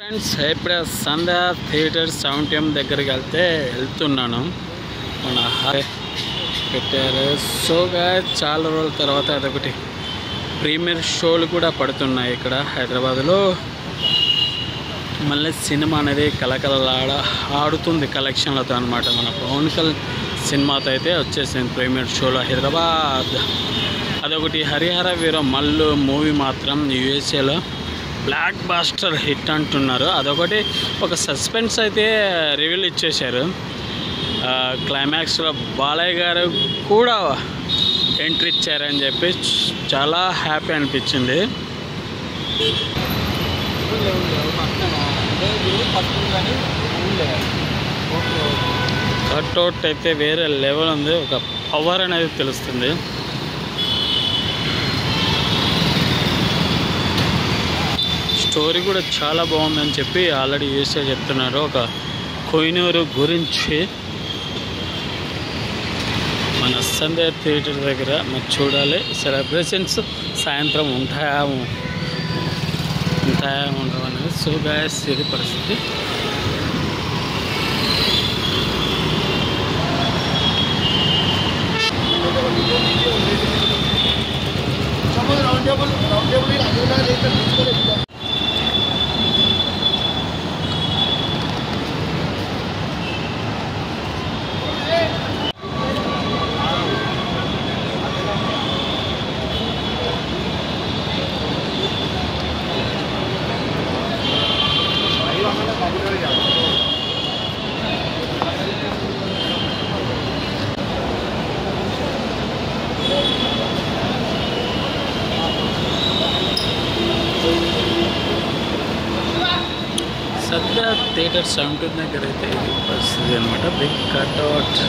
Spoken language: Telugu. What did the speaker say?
ఫ్రెండ్స్ ఇప్పుడు సంధ్య థియేటర్ 7am దగ్గరికి వెళ్తున్నాను. మన పెట్టారు. సోగా చాలా రోజుల తర్వాత అదొకటి ప్రీమియర్ షోలు కూడా పడుతున్నాయి ఇక్కడ హైదరాబాద్లో. మళ్ళీ సినిమా అనేది ఆడుతుంది కలెక్షన్లతో అనమాట. మన పవన్ కళ్యాణ్ సినిమాతో అయితే వచ్చేసింది ప్రీమియర్ షోలో హైదరాబాద్. అదొకటి హరిహర వీర మల్లు మూవీ మాత్రం యూఎస్ఏలో బ్లాక్ బాస్టర్ హిట్ అంటున్నారు. అదొకటి ఒక సస్పెన్స్ అయితే రివీల్ ఇచ్చేశారు. క్లైమాక్స్లో బాలయ్య గారు కూడా ఎంట్రీ ఇచ్చారని చెప్పి చాలా హ్యాపీ అనిపించింది. కట్అవుట్ అయితే వేరే లెవెల్ ఉంది. ఒక పవర్ అనేది తెలుస్తుంది. స్టోరీ కూడా చాలా బాగుందని చెప్పి ఆల్రెడీ యూఎస్ఏ చెప్తున్నారు. ఒక కోహినూరు గురించి మన సంధ్య థియేటర్ దగ్గర మరి చూడాలి. సెలబ్రేషన్స్ సాయంత్రం ఉంటాయా ఉండవు అనేది. సో గాయస్ ఇది పరిస్థితి. సంధ్య థియేటర్ 7am దగ్గర అయితే ఇది పరిస్థితి అనమాట. Big cutout